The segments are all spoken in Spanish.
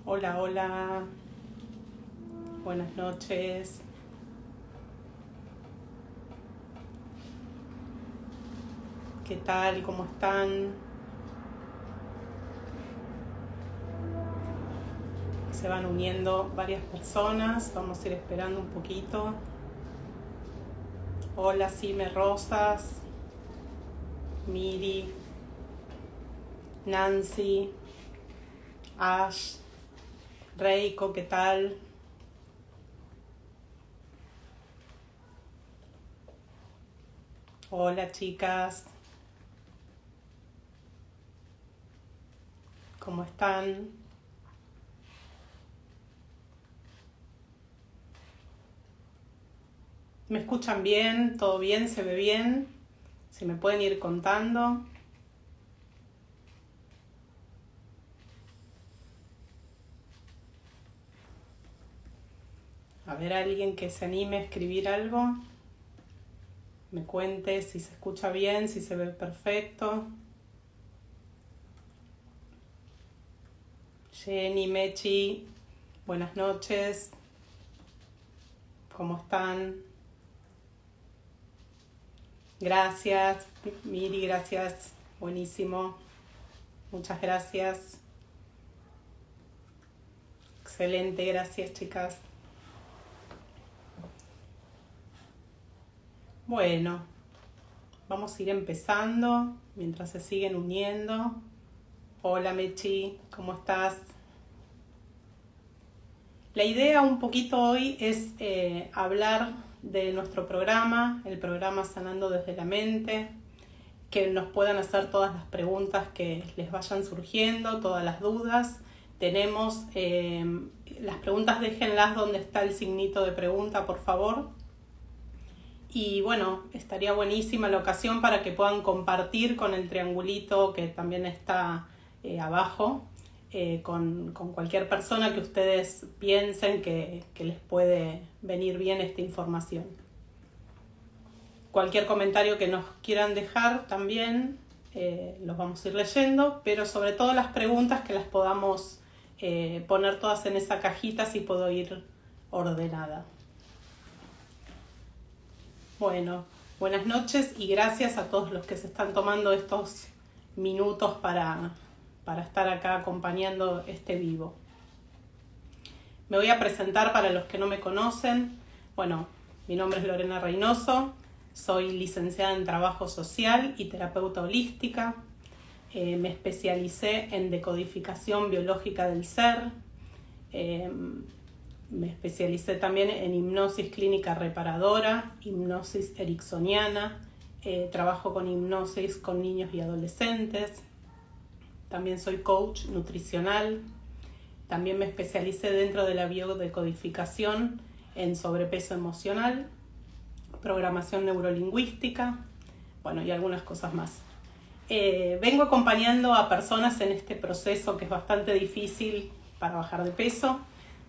Hola, hola. Buenas noches. ¿Qué tal? ¿Cómo están? Se van uniendo varias personas. Vamos a ir esperando un poquito. Hola, Sime Rosas. Miri. Nancy. Ash. Reiko, ¿qué tal? Hola, chicas. ¿Cómo están? ¿Me escuchan bien? ¿Todo bien? ¿Se ve bien? Si me pueden ir contando. A ver, alguien que se anime a escribir algo. Me cuente si se escucha bien, si se ve perfecto. Jenny, Mechi, buenas noches. ¿Cómo están? Gracias, Miri, gracias. Buenísimo. Muchas gracias. Excelente, gracias, chicas. Bueno, vamos a ir empezando mientras se siguen uniendo. Hola, Mechi, ¿cómo estás? La idea un poquito hoy es hablar de nuestro programa, el programa Sanando desde la Mente, que nos puedan hacer todas las preguntas que les vayan surgiendo, todas las dudas. Tenemos las preguntas, déjenlas donde está el signito de pregunta, por favor. Y bueno, estaría buenísima la ocasión para que puedan compartir con el triangulito que también está abajo, con cualquier persona que ustedes piensen que les puede venir bien esta información. Cualquier comentario que nos quieran dejar también los vamos a ir leyendo, pero sobre todo las preguntas que las podamos poner todas en esa cajita si puedo ir ordenada. Bueno, buenas noches y gracias a todos los que se están tomando estos minutos para estar acá acompañando este vivo. Me voy a presentar para los que no me conocen. Bueno, mi nombre es Lorena Reynoso, soy licenciada en Trabajo Social y terapeuta holística. Me especialicé en decodificación biológica del ser. Me especialicé también en hipnosis clínica reparadora, hipnosis ericksoniana, trabajo con hipnosis con niños y adolescentes. También soy coach nutricional. También me especialicé dentro de la biodecodificación en sobrepeso emocional, programación neurolingüística, bueno, y algunas cosas más. Vengo acompañando a personas en este proceso que es bastante difícil para bajar de peso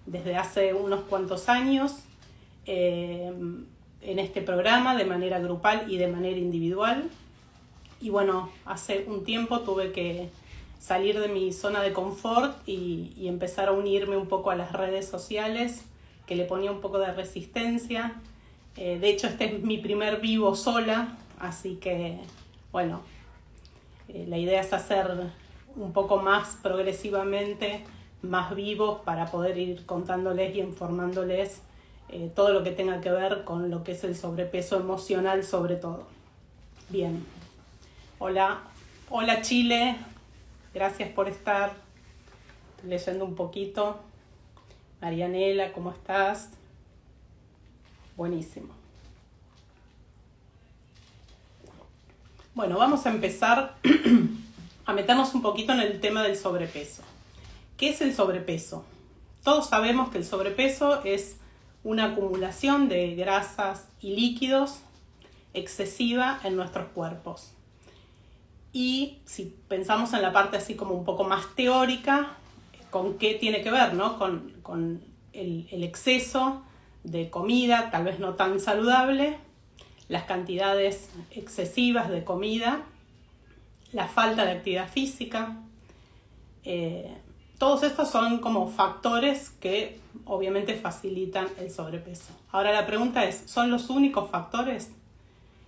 desde hace unos cuantos años, en este programa de manera grupal y de manera individual. Y bueno, hace un tiempo tuve que salir de mi zona de confort y empezar a unirme un poco a las redes sociales, que le ponía un poco de resistencia. De hecho, este es mi primer vivo sola, así que bueno, la idea es hacer un poco más progresivamente más vivos para poder ir contándoles y informándoles todo lo que tenga que ver con lo que es el sobrepeso emocional sobre todo. Bien, hola Chile, gracias por estar. Estoy leyendo un poquito. Marianela, ¿cómo estás? Buenísimo. Bueno, vamos a empezar a meternos un poquito en el tema del sobrepeso. ¿Qué es el sobrepeso? Todos sabemos que el sobrepeso es una acumulación de grasas y líquidos excesiva en nuestros cuerpos. Y si pensamos en la parte así como un poco más teórica, ¿con qué tiene que ver, no? Con el exceso de comida, tal vez no tan saludable, las cantidades excesivas de comida, la falta de actividad física, Todos estos son como factores que obviamente facilitan el sobrepeso. Ahora la pregunta es, ¿son los únicos factores?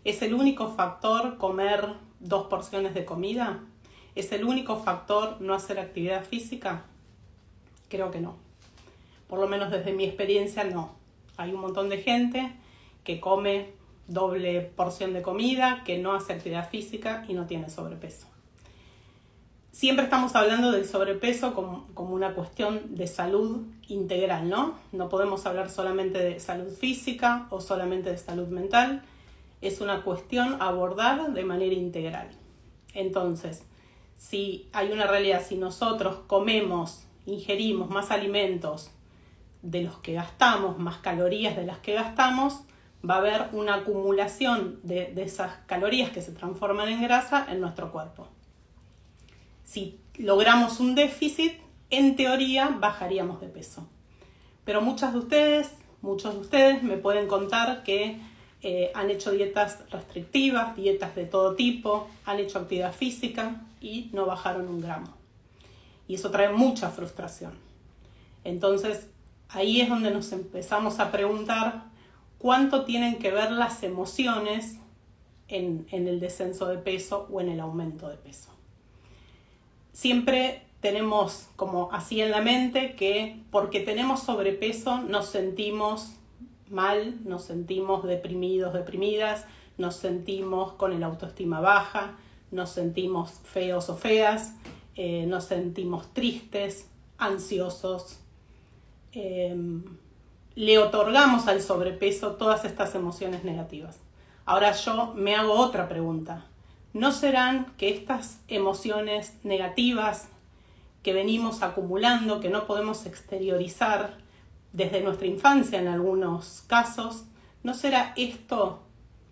¿Es el único factor comer 2 porciones de comida? ¿Es el único factor no hacer actividad física? Creo que no. Por lo menos desde mi experiencia no. Hay un montón de gente que come doble porción de comida, que no hace actividad física y no tiene sobrepeso. Siempre estamos hablando del sobrepeso como una cuestión de salud integral, ¿no? No podemos hablar solamente de salud física o solamente de salud mental. Es una cuestión a abordar de manera integral. Entonces, si hay una realidad, si nosotros ingerimos más alimentos de los que gastamos, más calorías de las que gastamos, va a haber una acumulación de esas calorías que se transforman en grasa en nuestro cuerpo. Si logramos un déficit, en teoría bajaríamos de peso. Pero muchos de ustedes me pueden contar que han hecho dietas restrictivas, dietas de todo tipo, han hecho actividad física y no bajaron 1 gramo. Y eso trae mucha frustración. Entonces, ahí es donde nos empezamos a preguntar cuánto tienen que ver las emociones en el descenso de peso o en el aumento de peso. Siempre tenemos como así en la mente que porque tenemos sobrepeso nos sentimos mal, nos sentimos deprimidos, deprimidas, nos sentimos con el autoestima baja, nos sentimos feos o feas, nos sentimos tristes, ansiosos. Le otorgamos al sobrepeso todas estas emociones negativas. Ahora yo me hago otra pregunta. ¿No serán que estas emociones negativas que venimos acumulando, que no podemos exteriorizar desde nuestra infancia en algunos casos, no será esto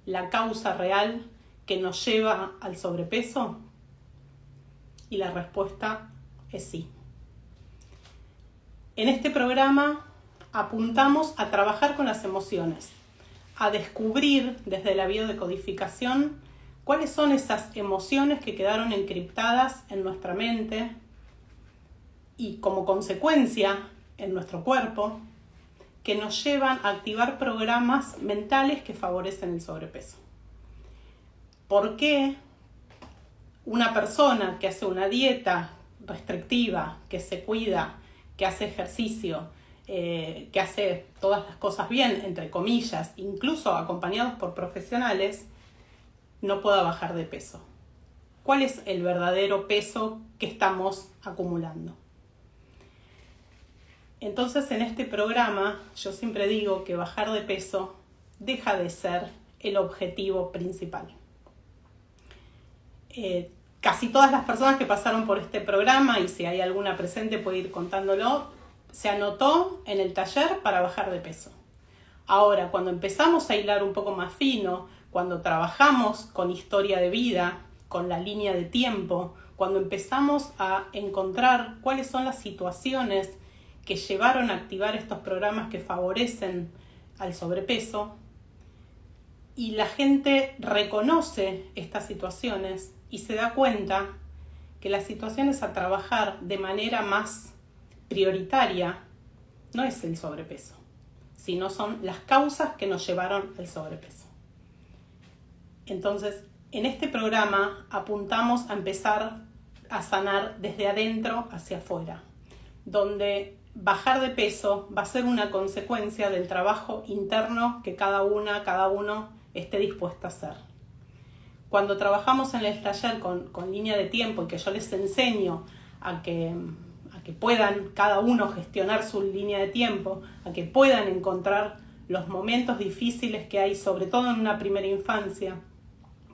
la causa real que nos lleva al sobrepeso? Y la respuesta es sí. En este programa apuntamos a trabajar con las emociones, a descubrir desde la biodecodificación cuáles son esas emociones que quedaron encriptadas en nuestra mente y como consecuencia en nuestro cuerpo, que nos llevan a activar programas mentales que favorecen el sobrepeso. ¿Por qué una persona que hace una dieta restrictiva, que se cuida, que hace ejercicio, que hace todas las cosas bien, entre comillas, incluso acompañados por profesionales, no pueda bajar de peso? ¿Cuál es el verdadero peso que estamos acumulando? Entonces, en este programa yo siempre digo que bajar de peso deja de ser el objetivo principal. Casi todas las personas que pasaron por este programa, y si hay alguna presente puede ir contándolo, se anotó en el taller para bajar de peso. Ahora, cuando empezamos a hilar un poco más fino, cuando trabajamos con historia de vida, con la línea de tiempo, cuando empezamos a encontrar cuáles son las situaciones que llevaron a activar estos programas que favorecen al sobrepeso, y la gente reconoce estas situaciones y se da cuenta que las situaciones a trabajar de manera más prioritaria no es el sobrepeso, sino son las causas que nos llevaron al sobrepeso. Entonces, en este programa apuntamos a empezar a sanar desde adentro hacia afuera, donde bajar de peso va a ser una consecuencia del trabajo interno que cada uno esté dispuesto a hacer. Cuando trabajamos en el taller con línea de tiempo y que yo les enseño a que puedan cada uno gestionar su línea de tiempo, a que puedan encontrar los momentos difíciles que hay, sobre todo en una primera infancia,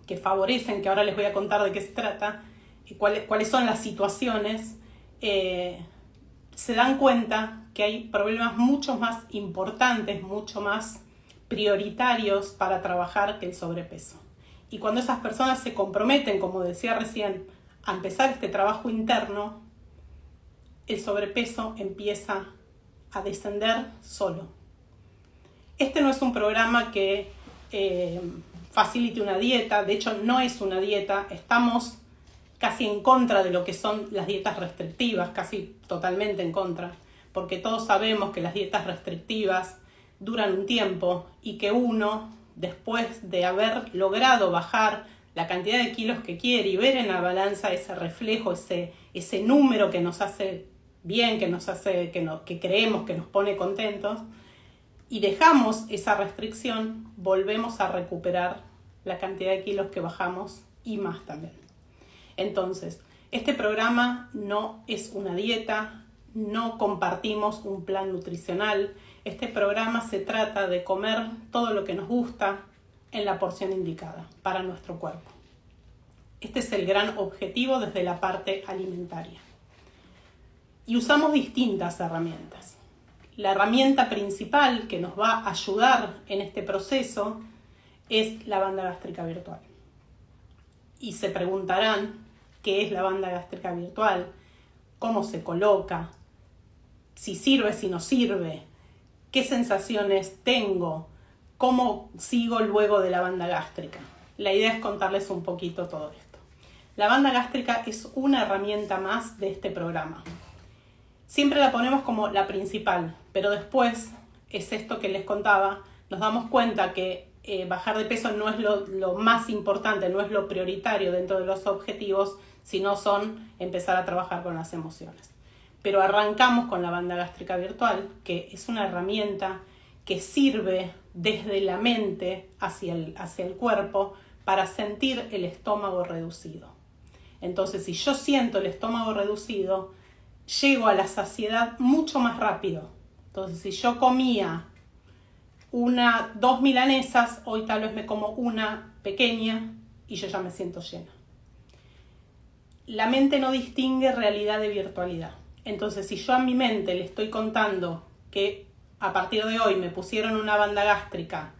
que favorecen, que ahora les voy a contar de qué se trata, y cuáles son las situaciones, se dan cuenta que hay problemas mucho más importantes, mucho más prioritarios para trabajar que el sobrepeso. Y cuando esas personas se comprometen, como decía recién, a empezar este trabajo interno, el sobrepeso empieza a descender solo. Este no es un programa que facilite una dieta, de hecho no es una dieta, estamos casi en contra de lo que son las dietas restrictivas, casi totalmente en contra, porque todos sabemos que las dietas restrictivas duran un tiempo y que uno, después de haber logrado bajar la cantidad de kilos que quiere y ver en la balanza ese reflejo, ese número que nos hace bien, que creemos que nos pone contentos, y dejamos esa restricción, volvemos a recuperar la cantidad de kilos que bajamos y más también. Entonces, este programa no es una dieta, no compartimos un plan nutricional. Este programa se trata de comer todo lo que nos gusta en la porción indicada para nuestro cuerpo. Este es el gran objetivo desde la parte alimentaria. Y usamos distintas herramientas. La herramienta principal que nos va a ayudar en este proceso es la banda gástrica virtual. Y se preguntarán qué es la banda gástrica virtual, cómo se coloca, si sirve, si no sirve, qué sensaciones tengo, cómo sigo luego de la banda gástrica. La idea es contarles un poquito todo esto. La banda gástrica es una herramienta más de este programa. Siempre la ponemos como la principal, pero después es esto que les contaba, nos damos cuenta que bajar de peso no es lo más importante, no es lo prioritario dentro de los objetivos, sino son empezar a trabajar con las emociones. Pero arrancamos con la banda gástrica virtual, que es una herramienta que sirve desde la mente hacia el cuerpo para sentir el estómago reducido. Entonces, si yo siento el estómago reducido, llego a la saciedad mucho más rápido. Entonces, si yo comía 2 milanesas, hoy tal vez me como una pequeña y yo ya me siento llena. La mente no distingue realidad de virtualidad. Entonces, si yo a mi mente le estoy contando que a partir de hoy me pusieron una banda gástrica,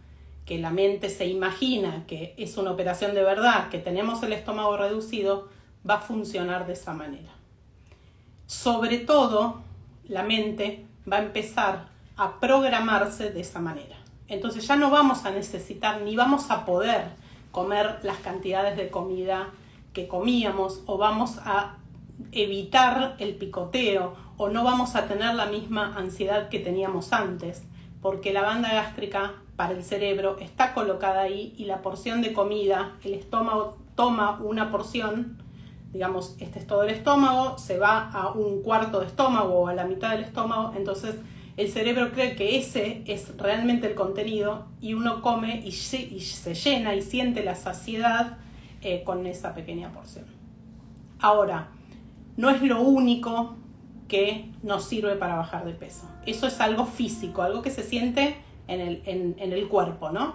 que la mente se imagina que es una operación de verdad, que tenemos el estómago reducido, va a funcionar de esa manera. Sobre todo, la mente va a empezar a programarse de esa manera. Entonces ya no vamos a necesitar ni vamos a poder comer las cantidades de comida que comíamos, o vamos a evitar el picoteo, o no vamos a tener la misma ansiedad que teníamos antes, porque la banda gástrica para el cerebro está colocada ahí y la porción de comida, el estómago toma una porción, digamos, este es todo el estómago, se va a un cuarto de estómago o a la mitad del estómago, entonces el cerebro cree que ese es realmente el contenido y uno come y se llena y siente la saciedad con esa pequeña porción. Ahora, no es lo único que nos sirve para bajar de peso. Eso es algo físico, algo que se siente en el cuerpo, ¿no?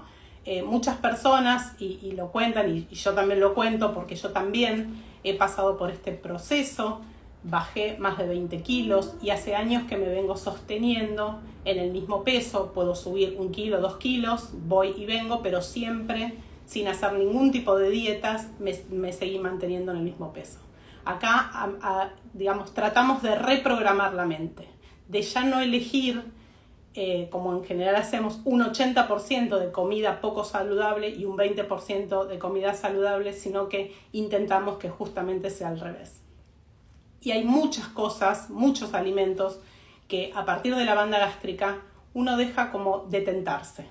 Muchas personas, y lo cuentan, y yo también lo cuento porque yo también he pasado por este proceso, bajé más de 20 kilos y hace años que me vengo sosteniendo en el mismo peso, puedo subir 1 kilo, 2 kilos, voy y vengo, pero siempre sin hacer ningún tipo de dietas me seguí manteniendo en el mismo peso. Acá, digamos, tratamos de reprogramar la mente, de ya no elegir, como en general hacemos, un 80% de comida poco saludable y un 20% de comida saludable, sino que intentamos que justamente sea al revés. Y hay muchas cosas, muchos alimentos que a partir de la banda gástrica uno deja como de tentarse.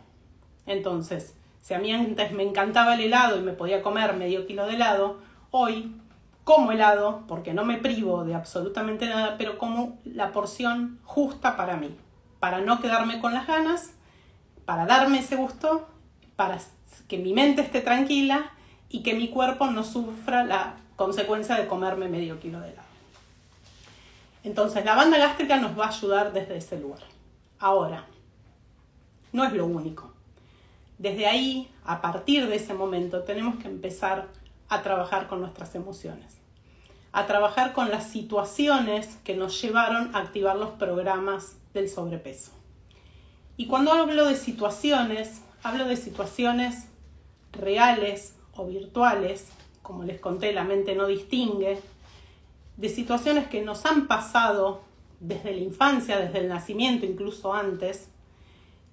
Entonces, si a mí antes me encantaba el helado y me podía comer medio kilo de helado, hoy como helado porque no me privo de absolutamente nada, pero como la porción justa para mí, para no quedarme con las ganas, para darme ese gusto, para que mi mente esté tranquila y que mi cuerpo no sufra la consecuencia de comerme medio kilo de helado. Entonces, la banda gástrica nos va a ayudar desde ese lugar. Ahora, no es lo único. Desde ahí, a partir de ese momento, tenemos que empezar a trabajar con nuestras emociones, a trabajar con las situaciones que nos llevaron a activar los programas del sobrepeso. Y cuando hablo de situaciones reales o virtuales, como les conté, la mente no distingue, de situaciones que nos han pasado desde la infancia, desde el nacimiento, incluso antes,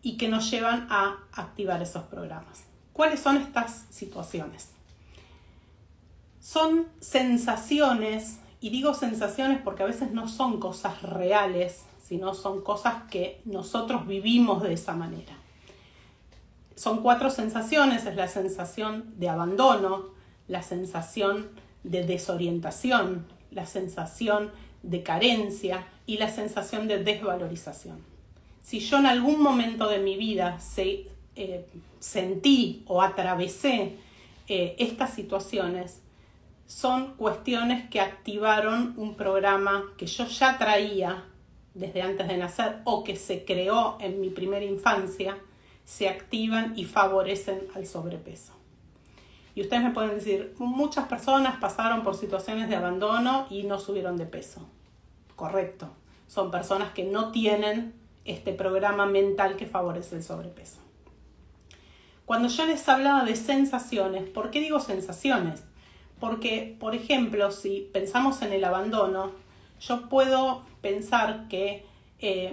y que nos llevan a activar esos programas. ¿Cuáles son estas situaciones? Son sensaciones, y digo sensaciones porque a veces no son cosas reales, sino son cosas que nosotros vivimos de esa manera. Son 4 sensaciones: es la sensación de abandono, la sensación de desorientación, la sensación de carencia y la sensación de desvalorización. Si yo en algún momento de mi vida sentí o atravesé estas situaciones, son cuestiones que activaron un programa que yo ya traía desde antes de nacer o que se creó en mi primera infancia, se activan y favorecen al sobrepeso. Y ustedes me pueden decir, muchas personas pasaron por situaciones de abandono y no subieron de peso. Correcto, son personas que no tienen este programa mental que favorece el sobrepeso. Cuando yo les hablaba de sensaciones, ¿por qué digo sensaciones? Porque, por ejemplo, si pensamos en el abandono, yo puedo pensar que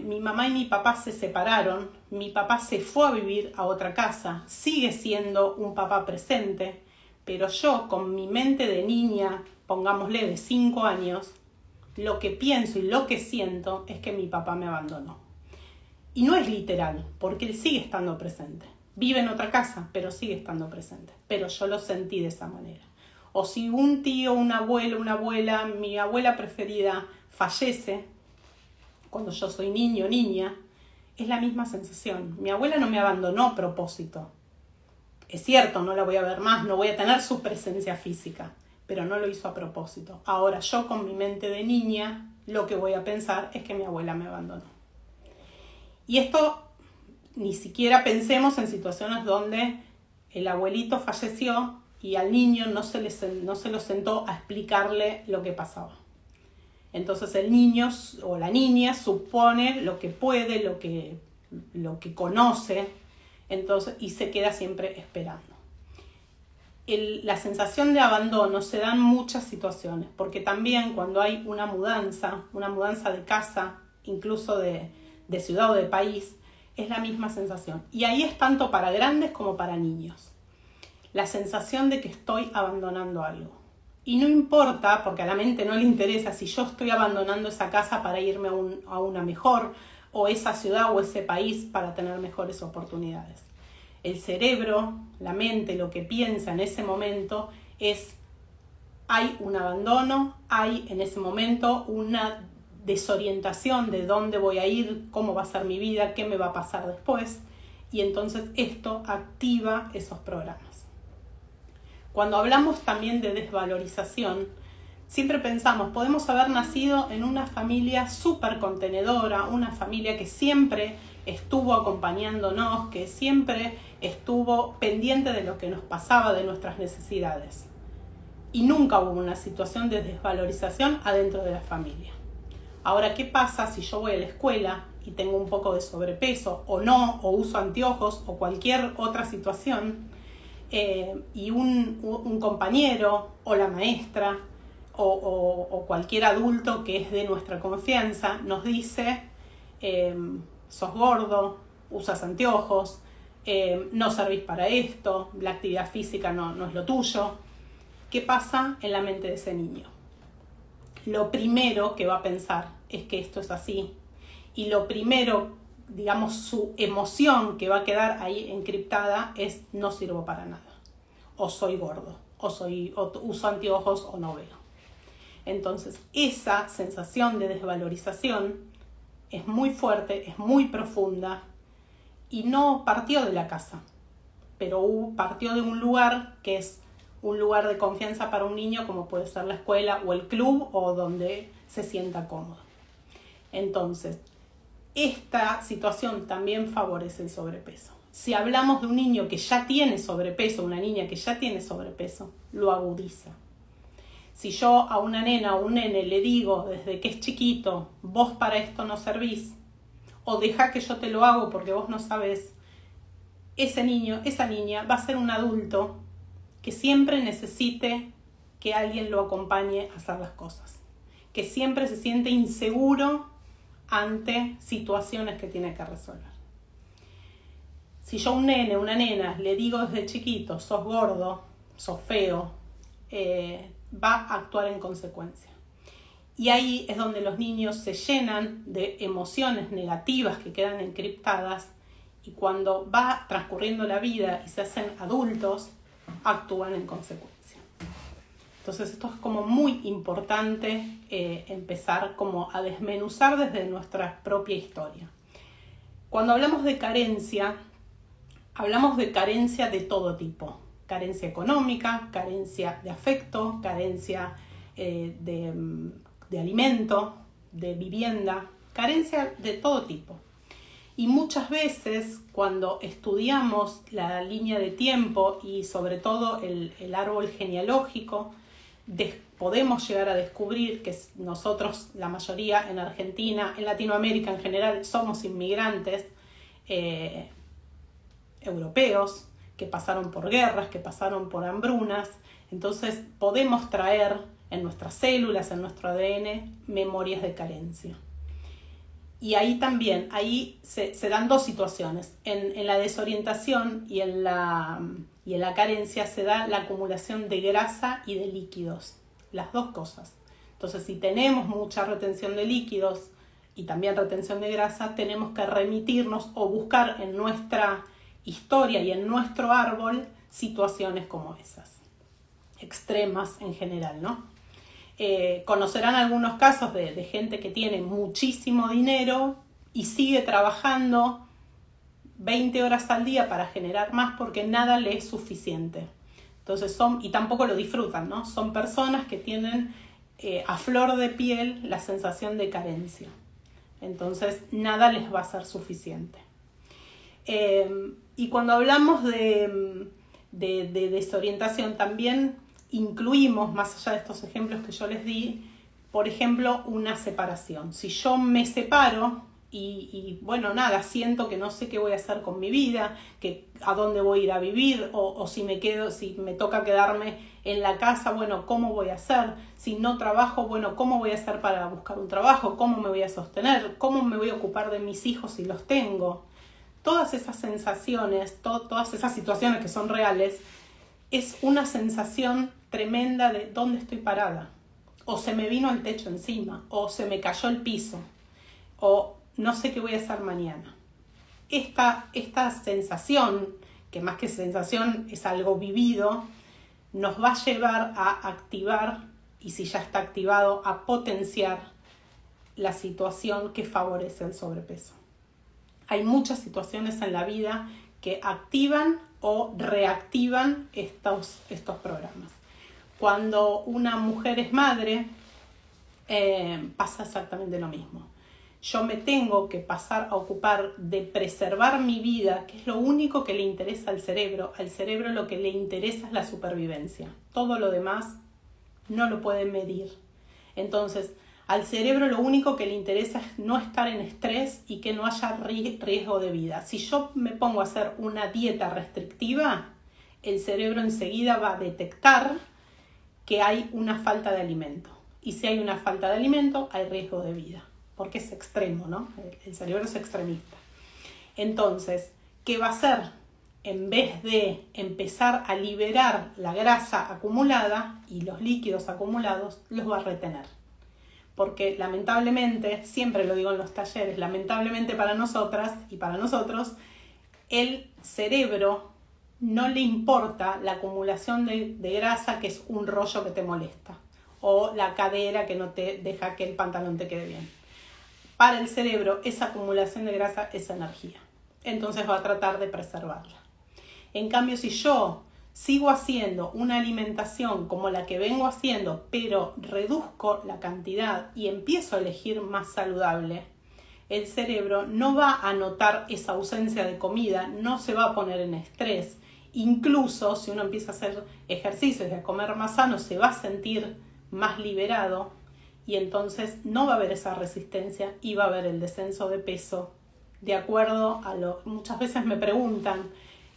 mi mamá y mi papá se separaron, mi papá se fue a vivir a otra casa, sigue siendo un papá presente, pero yo con mi mente de niña, pongámosle de 5 años, lo que pienso y lo que siento es que mi papá me abandonó. Y no es literal, porque él sigue estando presente. Vive en otra casa, pero sigue estando presente. Pero yo lo sentí de esa manera. O si un tío, un abuelo, una abuela, mi abuela preferida fallece, cuando yo soy niño o niña, es la misma sensación. Mi abuela no me abandonó a propósito. Es cierto, no la voy a ver más, no voy a tener su presencia física, pero no lo hizo a propósito. Ahora yo con mi mente de niña, lo que voy a pensar es que mi abuela me abandonó. Y esto, ni siquiera pensemos en situaciones donde el abuelito falleció y al niño no se lo sentó a explicarle lo que pasaba. Entonces el niño o la niña supone lo que puede, lo que conoce, entonces, y se queda siempre esperando. La sensación de abandono se da en muchas situaciones, porque también cuando hay una mudanza de casa, incluso de ciudad o de país, es la misma sensación. Y ahí es tanto para grandes como para niños. La sensación de que estoy abandonando algo. Y no importa, porque a la mente no le interesa si yo estoy abandonando esa casa para irme a una mejor, o esa ciudad o ese país para tener mejores oportunidades. El cerebro, la mente, lo que piensa en ese momento es, hay un abandono, hay en ese momento una desorientación de dónde voy a ir, cómo va a ser mi vida, qué me va a pasar después, y entonces esto activa esos programas. Cuando hablamos también de desvalorización, siempre pensamos, podemos haber nacido en una familia súper contenedora, una familia que siempre estuvo acompañándonos, que siempre estuvo pendiente de lo que nos pasaba, de nuestras necesidades. Y nunca hubo una situación de desvalorización adentro de la familia. Ahora, ¿qué pasa si yo voy a la escuela y tengo un poco de sobrepeso o no, o uso anteojos o cualquier otra situación, y un compañero o la maestra o cualquier adulto que es de nuestra confianza nos dice, sos gordo, usas anteojos, no servís para esto, la actividad física no es lo tuyo? ¿Qué pasa en la mente de ese niño? Lo primero que va a pensar es que esto es así. Y lo primero, digamos, su emoción que va a quedar ahí encriptada es no sirvo para nada. O soy gordo, o uso anteojos o no veo. Entonces, esa sensación de desvalorización es muy fuerte, es muy profunda y no partió de la casa, pero partió de un lugar que es un lugar de confianza para un niño, como puede ser la escuela o el club o donde se sienta cómodo. Entonces, esta situación también favorece el sobrepeso. Si hablamos de un niño que ya tiene sobrepeso, una niña que ya tiene sobrepeso, lo agudiza. Si yo a una nena o un nene le digo desde que es chiquito, vos para esto no servís, o deja que yo te lo hago porque vos no sabés, ese niño, esa niña va a ser un adulto que siempre necesite que alguien lo acompañe a hacer las cosas, que siempre se siente inseguro ante situaciones que tiene que resolver. Si yo a un nene, una nena, le digo desde chiquito, sos gordo, sos feo, va a actuar en consecuencia. Y ahí es donde los niños se llenan de emociones negativas que quedan encriptadas, y cuando va transcurriendo la vida y se hacen adultos, actúan en consecuencia. Entonces esto es como muy importante empezar como a desmenuzar desde nuestra propia historia. Cuando hablamos de carencia de todo tipo. Carencia económica, carencia de afecto, carencia de alimento, de vivienda, carencia de todo tipo. Y muchas veces cuando estudiamos la línea de tiempo y sobre todo el árbol genealógico, podemos llegar a descubrir que nosotros, la mayoría en Argentina, en Latinoamérica en general, somos inmigrantes europeos que pasaron por guerras, que pasaron por hambrunas. Entonces podemos traer en nuestras células, en nuestro ADN, memorias de carencia. Y ahí también, se dan dos situaciones. En la desorientación y en la carencia se da la acumulación de grasa y de líquidos. Las dos cosas. Entonces, si tenemos mucha retención de líquidos y también retención de grasa, tenemos que remitirnos o buscar en nuestra historia y en nuestro árbol situaciones como esas. Extremas en general, ¿no? Conocerán algunos casos de gente que tiene muchísimo dinero y sigue trabajando 20 horas al día para generar más porque nada le es suficiente. Entonces y tampoco lo disfrutan, ¿no? Son personas que tienen a flor de piel la sensación de carencia. Entonces nada les va a ser suficiente. Y cuando hablamos de desorientación también incluimos, más allá de estos ejemplos que yo les di, por ejemplo, una separación. Si yo me separo y bueno, nada, siento que no sé qué voy a hacer con mi vida, que a dónde voy a ir a vivir, o si me toca quedarme en la casa, bueno, ¿cómo voy a hacer? Si no trabajo, bueno, ¿cómo voy a hacer para buscar un trabajo? ¿Cómo me voy a sostener? ¿Cómo me voy a ocupar de mis hijos si los tengo? Todas esas sensaciones, todas esas situaciones que son reales, es una sensación tremenda de dónde estoy parada. O se me vino el techo encima, o se me cayó el piso, o no sé qué voy a hacer mañana. Esta sensación, que más que sensación es algo vivido, nos va a llevar a activar, y si ya está activado, a potenciar la situación que favorece el sobrepeso. Hay muchas situaciones en la vida que activan o reactivan estos programas. Cuando una mujer es madre, pasa exactamente lo mismo. Yo me tengo que pasar a ocupar de preservar mi vida, que es lo único que le interesa al cerebro. Al cerebro lo que le interesa es la supervivencia. Todo lo demás no lo puede medir. Entonces, al cerebro lo único que le interesa es no estar en estrés y que no haya riesgo de vida. Si yo me pongo a hacer una dieta restrictiva, el cerebro enseguida va a detectar que hay una falta de alimento. Y si hay una falta de alimento, hay riesgo de vida. Porque es extremo, ¿no? El cerebro es extremista. Entonces, ¿qué va a hacer? En vez de empezar a liberar la grasa acumulada y los líquidos acumulados, los va a retener. Porque lamentablemente, siempre lo digo en los talleres, lamentablemente para nosotras y para nosotros, el cerebro no le importa la acumulación de grasa, que es un rollo que te molesta, o la cadera que no te deja que el pantalón te quede bien. Para el cerebro, esa acumulación de grasa es energía. Entonces va a tratar de preservarla. En cambio, si yo sigo haciendo una alimentación como la que vengo haciendo, pero reduzco la cantidad y empiezo a elegir más saludable, el cerebro no va a notar esa ausencia de comida, no se va a poner en estrés. Incluso si uno empieza a hacer ejercicios y a comer más sano, se va a sentir más liberado y entonces no va a haber esa resistencia y va a haber el descenso de peso de acuerdo a muchas veces me preguntan,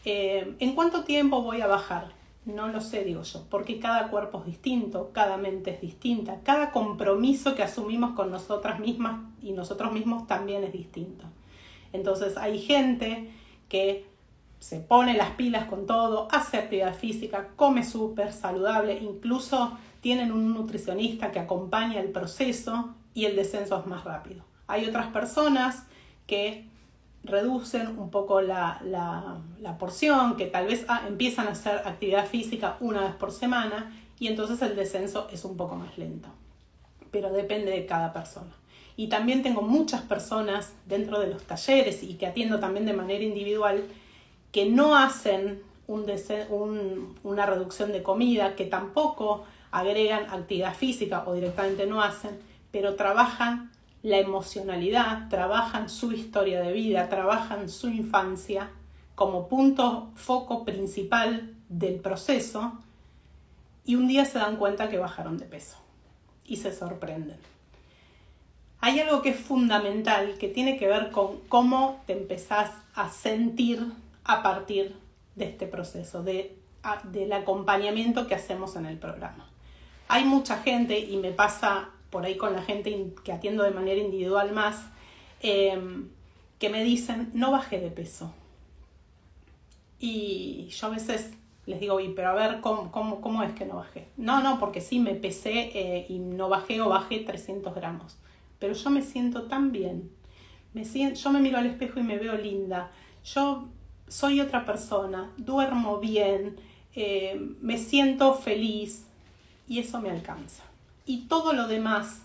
¿en cuánto tiempo voy a bajar? No lo sé, digo yo, porque cada cuerpo es distinto, cada mente es distinta, cada compromiso que asumimos con nosotras mismas y nosotros mismos también es distinto. Entonces hay gente que se pone las pilas con todo, hace actividad física, come súper saludable, incluso tienen un nutricionista que acompaña el proceso y el descenso es más rápido. Hay otras personas que reducen un poco la porción, que tal vez empiezan a hacer actividad física una vez por semana y entonces el descenso es un poco más lento. Pero depende de cada persona. Y también tengo muchas personas dentro de los talleres y que atiendo también de manera individual que no hacen una reducción de comida, que tampoco agregan actividad física o directamente no hacen, pero trabajan la emocionalidad, trabajan su historia de vida, trabajan su infancia como punto foco principal del proceso y un día se dan cuenta que bajaron de peso y se sorprenden. Hay algo que es fundamental que tiene que ver con cómo te empezás a sentir a partir de este proceso, del acompañamiento que hacemos en el programa. Hay mucha gente, y me pasa por ahí con la gente que atiendo de manera individual más, que me dicen, no bajé de peso. Y yo a veces les digo, pero a ver, ¿cómo es que no bajé? No, porque sí me pesé y no bajé o bajé 300 gramos. Pero yo me siento tan bien. Yo me miro al espejo y me veo linda. Yo soy otra persona, duermo bien, me siento feliz y eso me alcanza. Y todo lo demás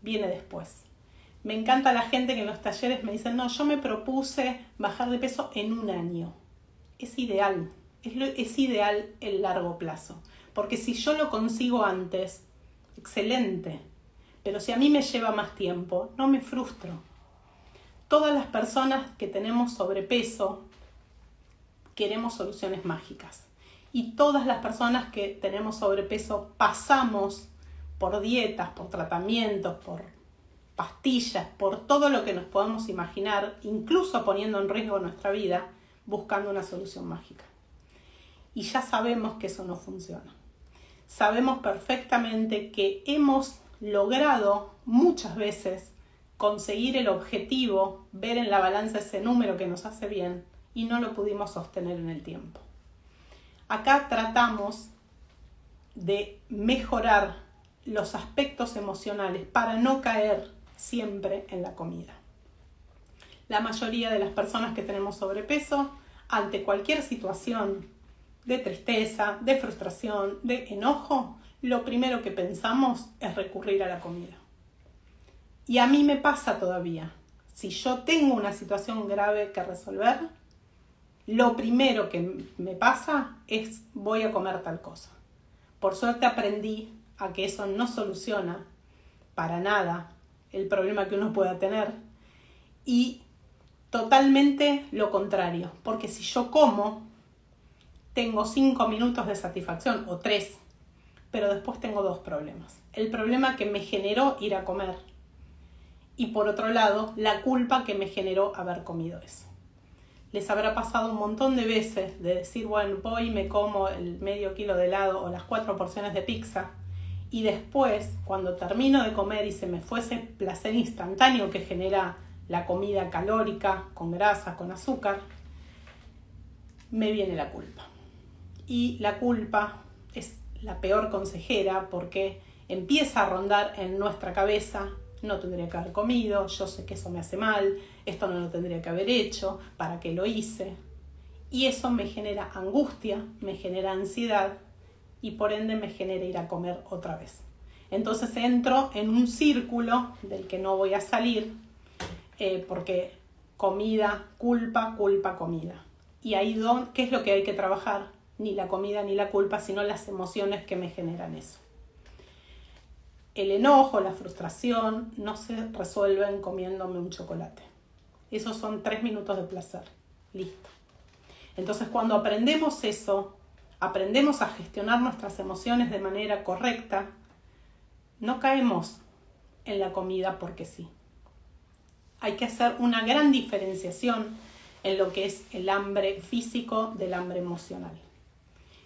viene después. Me encanta la gente que en los talleres me dicen, no, yo me propuse bajar de peso en 1 año. Es ideal, es ideal el largo plazo. Porque si yo lo consigo antes, excelente. Pero si a mí me lleva más tiempo, no me frustro. Todas las personas que tenemos sobrepeso queremos soluciones mágicas. Y todas las personas que tenemos sobrepeso pasamos por dietas, por tratamientos, por pastillas, por todo lo que nos podamos imaginar, incluso poniendo en riesgo nuestra vida, buscando una solución mágica. Y ya sabemos que eso no funciona. Sabemos perfectamente que hemos logrado muchas veces conseguir el objetivo, ver en la balanza ese número que nos hace bien y no lo pudimos sostener en el tiempo. Acá tratamos de mejorar los aspectos emocionales para no caer siempre en la comida. La mayoría de las personas que tenemos sobrepeso, ante cualquier situación de tristeza, de frustración, de enojo, lo primero que pensamos es recurrir a la comida. Y a mí me pasa todavía. Si yo tengo una situación grave que resolver, lo primero que me pasa es voy a comer tal cosa. Por suerte aprendí a que eso no soluciona para nada el problema que uno pueda tener y totalmente lo contrario, porque si yo como, tengo 5 minutos de satisfacción o 3, pero después tengo 2 problemas. El problema que me generó ir a comer y por otro lado, la culpa que me generó haber comido eso. Les habrá pasado un montón de veces de decir, bueno, voy y me como el medio kilo de helado o las 4 porciones de pizza y después, cuando termino de comer y se me fue ese placer instantáneo que genera la comida calórica, con grasa, con azúcar, me viene la culpa. Y la culpa es la peor consejera porque empieza a rondar en nuestra cabeza, no tendría que haber comido, yo sé que eso me hace mal, esto no lo tendría que haber hecho, ¿para qué lo hice? Y eso me genera angustia, me genera ansiedad y por ende me genera ir a comer otra vez. Entonces entro en un círculo del que no voy a salir porque comida, culpa, culpa, comida. Y ahí, ¿qué es lo que hay que trabajar? Ni la comida ni la culpa, sino las emociones que me generan eso. El enojo, la frustración no se resuelven comiéndome un chocolate. Esos son 3 minutos de placer. Listo. Entonces cuando aprendemos eso, aprendemos a gestionar nuestras emociones de manera correcta, no caemos en la comida porque sí. Hay que hacer una gran diferenciación en lo que es el hambre físico del hambre emocional.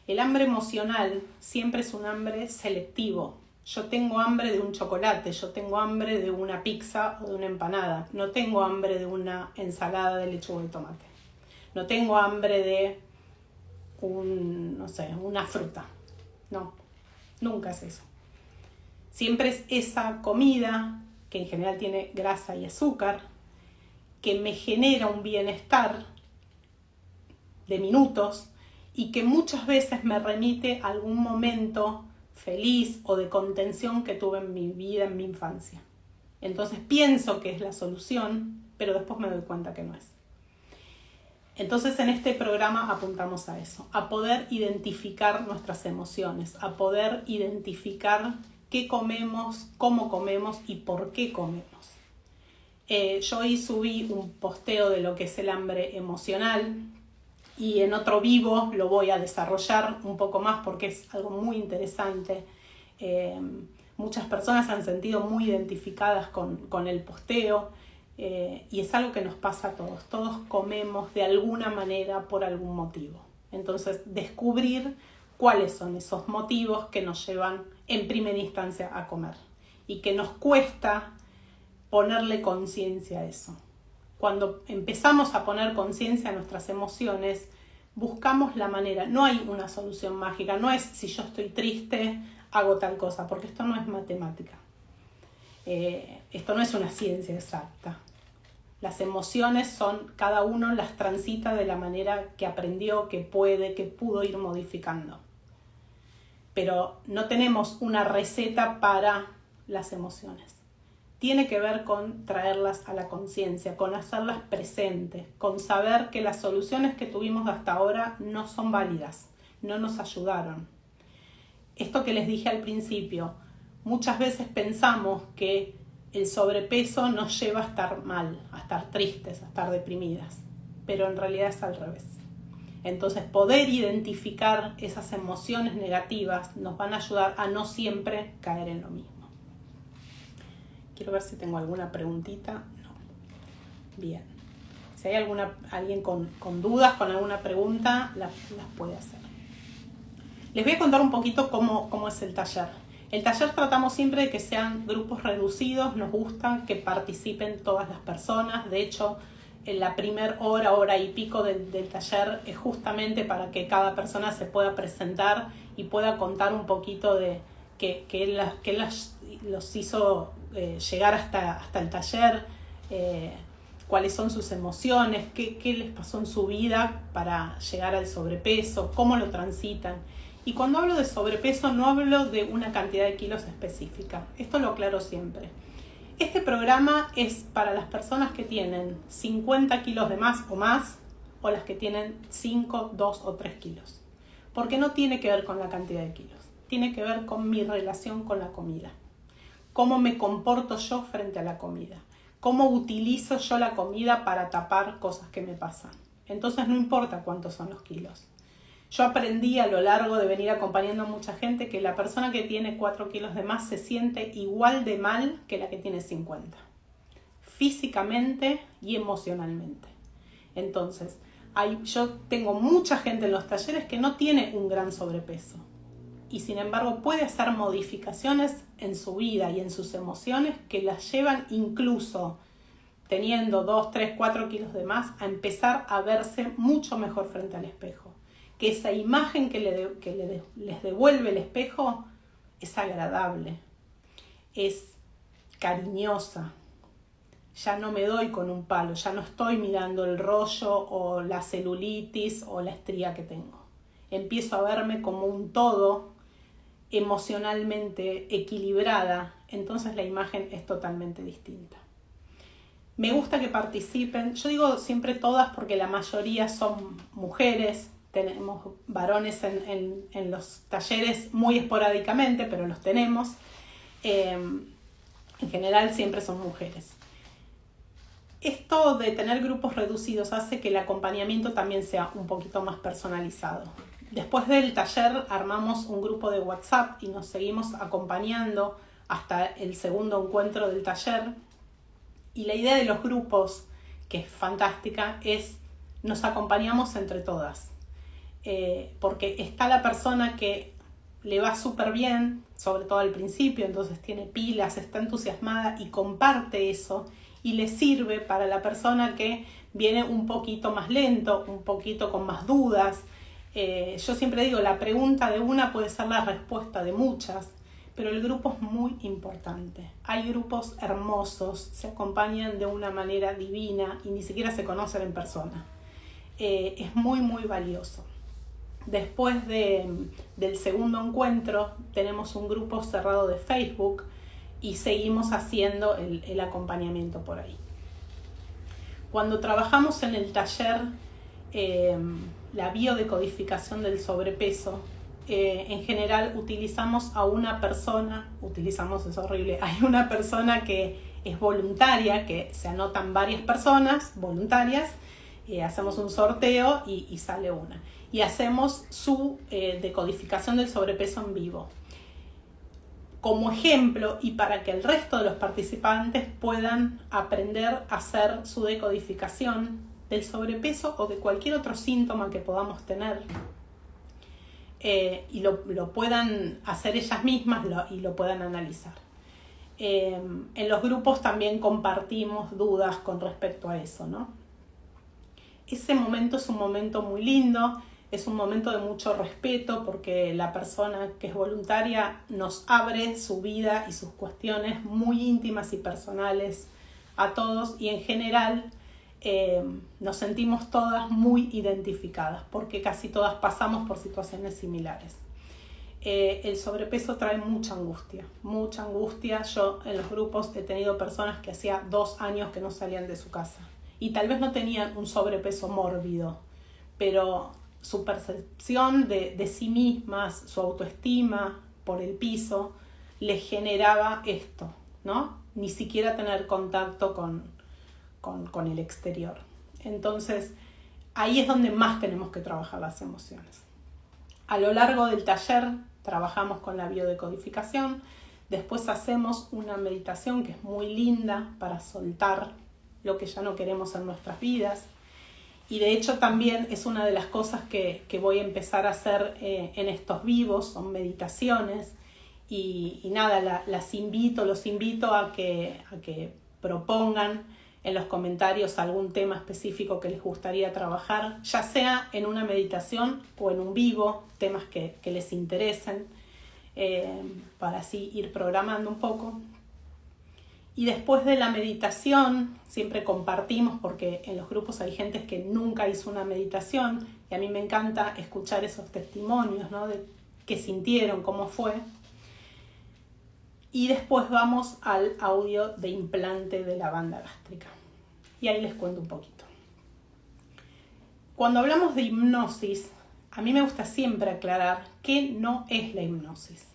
El hambre emocional siempre es un hambre selectivo. Yo tengo hambre de un chocolate, yo tengo hambre de una pizza o de una empanada. No tengo hambre de una ensalada de lechuga y tomate. no tengo hambre de una fruta. No, nunca es eso. Siempre es esa comida, que en general tiene grasa y azúcar, que me genera un bienestar de minutos y que muchas veces me remite a algún momento feliz o de contención que tuve en mi vida, en mi infancia. Entonces pienso que es la solución, pero después me doy cuenta que no es. Entonces en este programa apuntamos a eso, a poder identificar nuestras emociones, a poder identificar qué comemos, cómo comemos y por qué comemos. Yo hoy subí un posteo de lo que es el hambre emocional y en otro vivo lo voy a desarrollar un poco más porque es algo muy interesante. Muchas personas se han sentido muy identificadas con el posteo. Y es algo que nos pasa a todos. Todos comemos de alguna manera por algún motivo. Entonces, descubrir cuáles son esos motivos que nos llevan en primera instancia a comer y que nos cuesta ponerle conciencia a eso. Cuando empezamos a poner conciencia a nuestras emociones, buscamos la manera. No hay una solución mágica. No es si yo estoy triste, hago tal cosa, porque esto no es matemática. Esto no es una ciencia exacta. Las emociones son, cada uno las transita de la manera que aprendió, que puede, que pudo ir modificando. Pero no tenemos una receta para las emociones. Tiene que ver con traerlas a la conciencia, con hacerlas presentes, con saber que las soluciones que tuvimos hasta ahora no son válidas, no nos ayudaron. Esto que les dije al principio, muchas veces pensamos que el sobrepeso nos lleva a estar mal, a estar tristes, a estar deprimidas, pero en realidad es al revés. Entonces, poder identificar esas emociones negativas nos van a ayudar a no siempre caer en lo mismo. Quiero ver si tengo alguna preguntita. No. Bien. Si hay alguien con dudas, con alguna pregunta, las puede hacer. Les voy a contar un poquito cómo es el taller. El taller tratamos siempre de que sean grupos reducidos, nos gusta que participen todas las personas. De hecho, en la primera hora y pico del taller es justamente para que cada persona se pueda presentar y pueda contar un poquito de qué los hizo llegar hasta el taller, cuáles son sus emociones, qué les pasó en su vida para llegar al sobrepeso, cómo lo transitan. Y cuando hablo de sobrepeso no hablo de una cantidad de kilos específica. Esto lo aclaro siempre. Este programa es para las personas que tienen 50 kilos de más o las que tienen 5, 2 o 3 kilos. Porque no tiene que ver con la cantidad de kilos. Tiene que ver con mi relación con la comida. Cómo me comporto yo frente a la comida. Cómo utilizo yo la comida para tapar cosas que me pasan. Entonces no importa cuántos son los kilos. Yo aprendí a lo largo de venir acompañando a mucha gente que la persona que tiene 4 kilos de más se siente igual de mal que la que tiene 50. Físicamente y emocionalmente. Entonces, yo tengo mucha gente en los talleres que no tiene un gran sobrepeso. Y sin embargo puede hacer modificaciones en su vida y en sus emociones que las llevan incluso teniendo 2, 3, 4 kilos de más a empezar a verse mucho mejor frente al espejo. Que esa imagen que les devuelve el espejo es agradable, es cariñosa. Ya no me doy con un palo, ya no estoy mirando el rollo o la celulitis o la estría que tengo. Empiezo a verme como un todo emocionalmente equilibrada, entonces la imagen es totalmente distinta. Me gusta que participen, yo digo siempre todas porque la mayoría son mujeres. Tenemos varones en los talleres muy esporádicamente, pero los tenemos. En general siempre son mujeres. Esto de tener grupos reducidos hace que el acompañamiento también sea un poquito más personalizado. Después del taller armamos un grupo de WhatsApp y nos seguimos acompañando hasta el segundo encuentro del taller. Y la idea de los grupos, que es fantástica, es nos acompañamos entre todas. Porque está la persona que le va súper bien, sobre todo al principio, entonces tiene pilas, está entusiasmada y comparte eso. y le sirve para la persona que viene un poquito más lento, un poquito con más dudas. Yo siempre digo, la pregunta de una puede ser la respuesta de muchas, pero el grupo es muy importante. Hay grupos hermosos, se acompañan de una manera divina y ni siquiera se conocen en persona. Es muy, muy valioso. Después del segundo encuentro tenemos un grupo cerrado de Facebook y seguimos haciendo el acompañamiento por ahí. Cuando trabajamos en el taller la biodecodificación del sobrepeso, en general utilizamos a una persona, es horrible, hay una persona que es voluntaria, que se anotan varias personas voluntarias, hacemos un sorteo y sale una. Y hacemos su decodificación del sobrepeso en vivo. Como ejemplo y para que el resto de los participantes puedan aprender a hacer su decodificación del sobrepeso o de cualquier otro síntoma que podamos tener. Y lo puedan hacer ellas mismas y lo puedan analizar. En los grupos también compartimos dudas con respecto a eso, ¿no? Ese momento es un momento muy lindo, es un momento de mucho respeto porque la persona que es voluntaria nos abre su vida y sus cuestiones muy íntimas y personales a todos, y en general nos sentimos todas muy identificadas porque casi todas pasamos por situaciones similares. El sobrepeso trae mucha angustia. Yo en los grupos he tenido personas que hacía 2 años que no salían de su casa y tal vez no tenían un sobrepeso mórbido, pero su percepción de sí mismas, su autoestima por el piso, les generaba esto, ¿no? Ni siquiera tener contacto con el exterior. Entonces, ahí es donde más tenemos que trabajar las emociones. A lo largo del taller trabajamos con la biodecodificación, después hacemos una meditación que es muy linda para soltar lo que ya no queremos en nuestras vidas. Y de hecho también es una de las cosas que voy a empezar a hacer en estos vivos, son meditaciones. Y nada, los invito a que propongan en los comentarios algún tema específico que les gustaría trabajar, ya sea en una meditación o en un vivo, temas que les interesen, para así ir programando un poco. Y después de la meditación, siempre compartimos, porque en los grupos hay gente que nunca hizo una meditación, y a mí me encanta escuchar esos testimonios, ¿no? De qué sintieron, cómo fue. Y después vamos al audio de implante de la banda gástrica. Y ahí les cuento un poquito. Cuando hablamos de hipnosis, a mí me gusta siempre aclarar qué no es la hipnosis.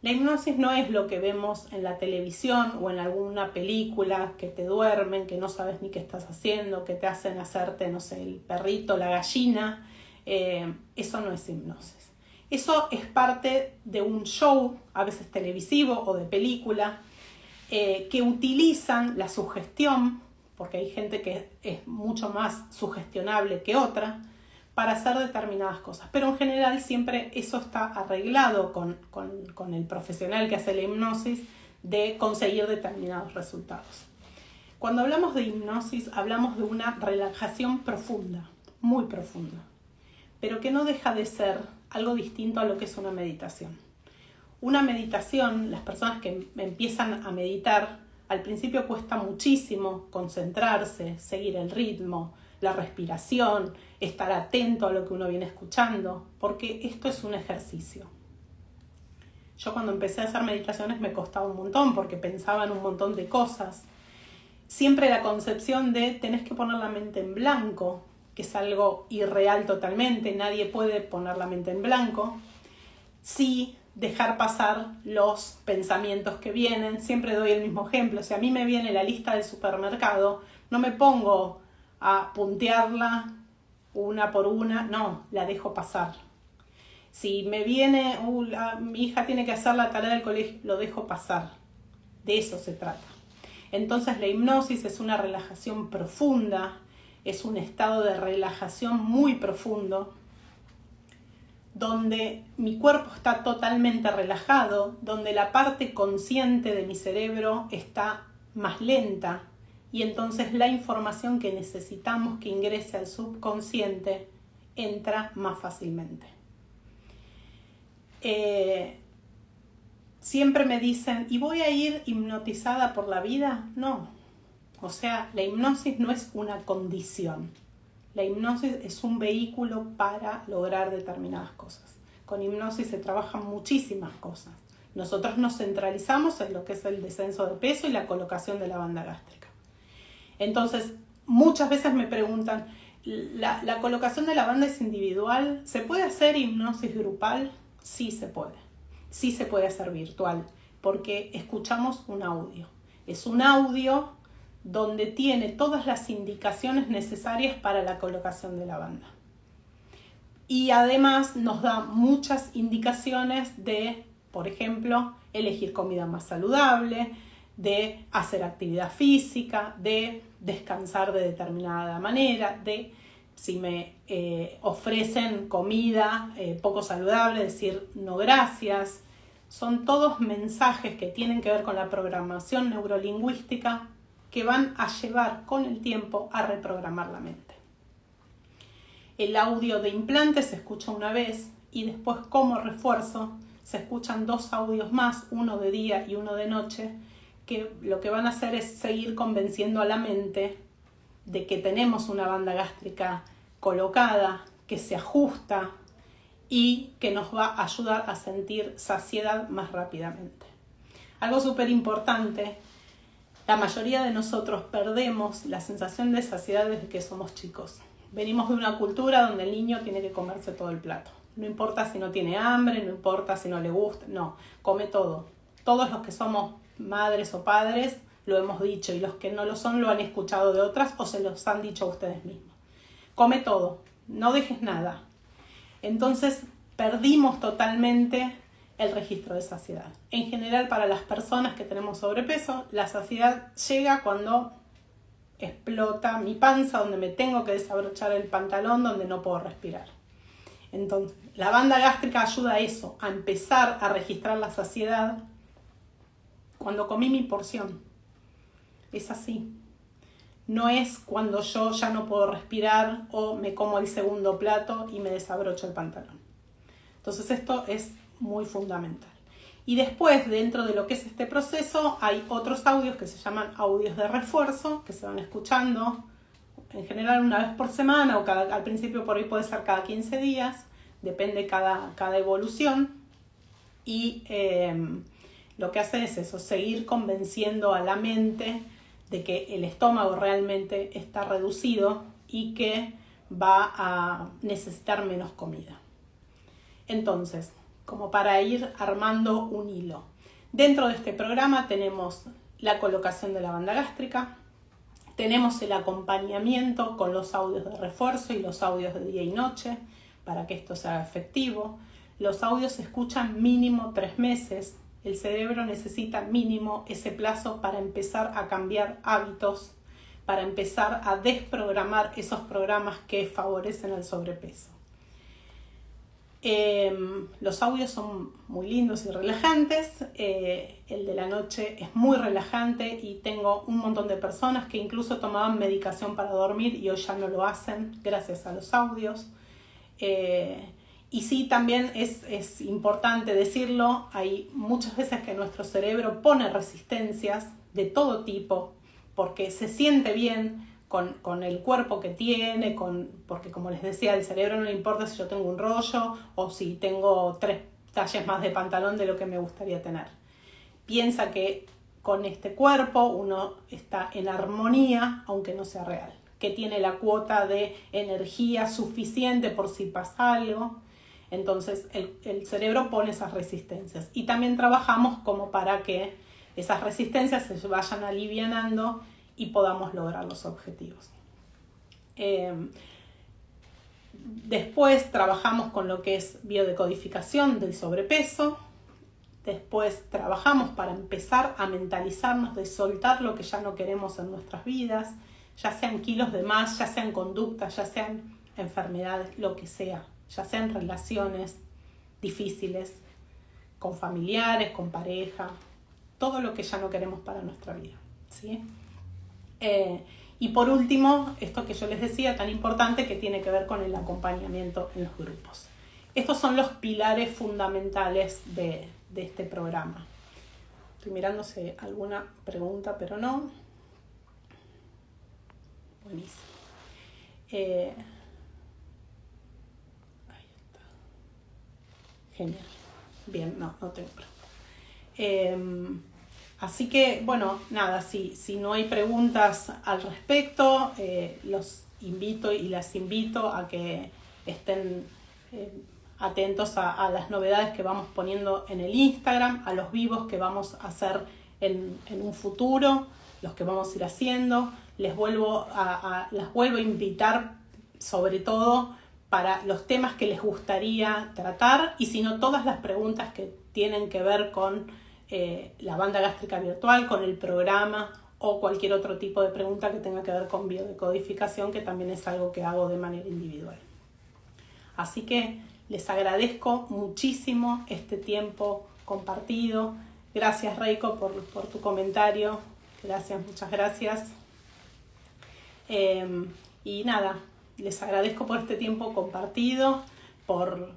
La hipnosis no es lo que vemos en la televisión o en alguna película, que te duermen, que no sabes ni qué estás haciendo, que te hacen hacerte, no sé, el perrito, la gallina. Eso no es hipnosis. Eso es parte de un show, a veces televisivo o de película, que utilizan la sugestión, porque hay gente que es mucho más sugestionable que otra, para hacer determinadas cosas. Pero en general siempre eso está arreglado con el profesional que hace la hipnosis, de conseguir determinados resultados. Cuando hablamos de hipnosis, hablamos de una relajación profunda, muy profunda, pero que no deja de ser algo distinto a lo que es una meditación. Una meditación, las personas que empiezan a meditar, al principio cuesta muchísimo concentrarse, seguir el ritmo, la respiración, estar atento a lo que uno viene escuchando, porque esto es un ejercicio. Yo cuando empecé a hacer meditaciones me costaba un montón porque pensaba en un montón de cosas. Siempre la concepción de tenés que poner la mente en blanco, que es algo irreal totalmente, nadie puede poner la mente en blanco. Sí, dejar pasar los pensamientos que vienen. Siempre doy el mismo ejemplo. Si a mí me viene la lista del supermercado, no me pongo a puntearla una por una, no, la dejo pasar. Si me viene, mi hija tiene que hacer la tarea del colegio, lo dejo pasar. De eso se trata. Entonces la hipnosis es una relajación profunda, es un estado de relajación muy profundo, donde mi cuerpo está totalmente relajado, donde la parte consciente de mi cerebro está más lenta y entonces la información que necesitamos que ingrese al subconsciente entra más fácilmente. Siempre me dicen, ¿y voy a ir hipnotizada por la vida? No. O sea, la hipnosis no es una condición. La hipnosis es un vehículo para lograr determinadas cosas. Con hipnosis se trabajan muchísimas cosas. Nosotros nos centralizamos en lo que es el descenso de peso y la colocación de la banda gástrica. Entonces, muchas veces me preguntan, ¿la colocación de la banda es individual? ¿Se puede hacer hipnosis grupal? Sí se puede. Sí se puede hacer virtual, porque escuchamos un audio. Es un audio donde tiene todas las indicaciones necesarias para la colocación de la banda. Y además nos da muchas indicaciones de, por ejemplo, elegir comida más saludable, de hacer actividad física, de descansar de determinada manera, de si me ofrecen comida poco saludable, decir no gracias. Son todos mensajes que tienen que ver con la programación neurolingüística que van a llevar con el tiempo a reprogramar la mente. El audio de implante se escucha una vez y después como refuerzo se escuchan 2 audios más, uno de día y uno de noche, que lo que van a hacer es seguir convenciendo a la mente de que tenemos una banda gástrica colocada, que se ajusta y que nos va a ayudar a sentir saciedad más rápidamente. Algo súper importante, la mayoría de nosotros perdemos la sensación de saciedad desde que somos chicos. Venimos de una cultura donde el niño tiene que comerse todo el plato. No importa si no tiene hambre, no importa si no le gusta, no, come todo. Todos los que somos madres o padres lo hemos dicho y los que no lo son lo han escuchado de otras o se los han dicho a ustedes mismos. Come todo, no dejes nada. Entonces perdimos totalmente el registro de saciedad. En general, para las personas que tenemos sobrepeso, la saciedad llega cuando explota mi panza, donde me tengo que desabrochar el pantalón, donde no puedo respirar. Entonces, la banda gástrica ayuda a eso, a empezar a registrar la saciedad cuando comí mi porción. Es así. No es cuando yo ya no puedo respirar o me como el segundo plato y me desabrocho el pantalón. Entonces esto es muy fundamental. Y después, dentro de lo que es este proceso, hay otros audios que se llaman audios de refuerzo, que se van escuchando en general una vez por semana o al principio por ahí puede ser cada 15 días, depende cada evolución. Y lo que hace es eso, seguir convenciendo a la mente de que el estómago realmente está reducido y que va a necesitar menos comida. Entonces, como para ir armando un hilo. Dentro de este programa tenemos la colocación de la banda gástrica, tenemos el acompañamiento con los audios de refuerzo y los audios de día y noche para que esto sea efectivo. Los audios se escuchan mínimo 3 meses. El cerebro necesita mínimo ese plazo para empezar a cambiar hábitos, para empezar a desprogramar esos programas que favorecen el sobrepeso. Los audios son muy lindos y relajantes. El de la noche es muy relajante y tengo un montón de personas que incluso tomaban medicación para dormir y hoy ya no lo hacen gracias a los audios. Y sí, también es importante decirlo, hay muchas veces que nuestro cerebro pone resistencias de todo tipo porque se siente bien con el cuerpo que tiene, porque como les decía, al cerebro no le importa si yo tengo un rollo o si tengo 3 tallas más de pantalón de lo que me gustaría tener. Piensa que con este cuerpo uno está en armonía, aunque no sea real, que tiene la cuota de energía suficiente por si pasa algo. Entonces el cerebro pone esas resistencias y también trabajamos como para que esas resistencias se vayan alivianando y podamos lograr los objetivos. Después trabajamos con lo que es biodecodificación del sobrepeso. Después trabajamos para empezar a mentalizarnos de soltar lo que ya no queremos en nuestras vidas, ya sean kilos de más, ya sean conductas, ya sean enfermedades, lo que sea, ya sean relaciones difíciles con familiares, con pareja, todo lo que ya no queremos para nuestra vida, ¿sí? Y por último, esto que yo les decía, tan importante, que tiene que ver con el acompañamiento en los grupos. Estos son los pilares fundamentales de este programa. Estoy mirando si hay alguna pregunta, pero no. Buenísimo. Ahí está. Genial. Bien, no tengo pregunta. Así que, bueno, nada, si no hay preguntas al respecto, los invito y las invito a que estén atentos a las novedades que vamos poniendo en el Instagram, a los vivos que vamos a hacer en un futuro, los que vamos a ir haciendo. Las vuelvo a invitar, sobre todo para los temas que les gustaría tratar, y si no, todas las preguntas que tienen que ver con la banda gástrica virtual, con el programa o cualquier otro tipo de pregunta que tenga que ver con biodecodificación, que también es algo que hago de manera individual. Así que les agradezco muchísimo este tiempo compartido. Gracias, Reiko, por tu comentario. Gracias, muchas gracias. Y nada, les agradezco por este tiempo compartido, por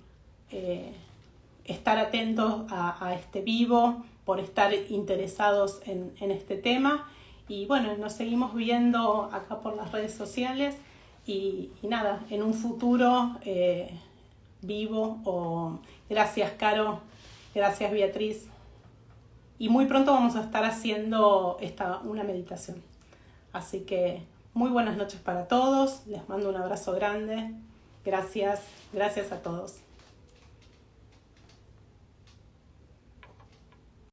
estar atentos a este vivo, por estar interesados en este tema. Y bueno, nos seguimos viendo acá por las redes sociales y nada, en un futuro vivo. Gracias, Caro, gracias, Beatriz. Y muy pronto vamos a estar haciendo una meditación. Así que muy buenas noches para todos, les mando un abrazo grande. Gracias a todos.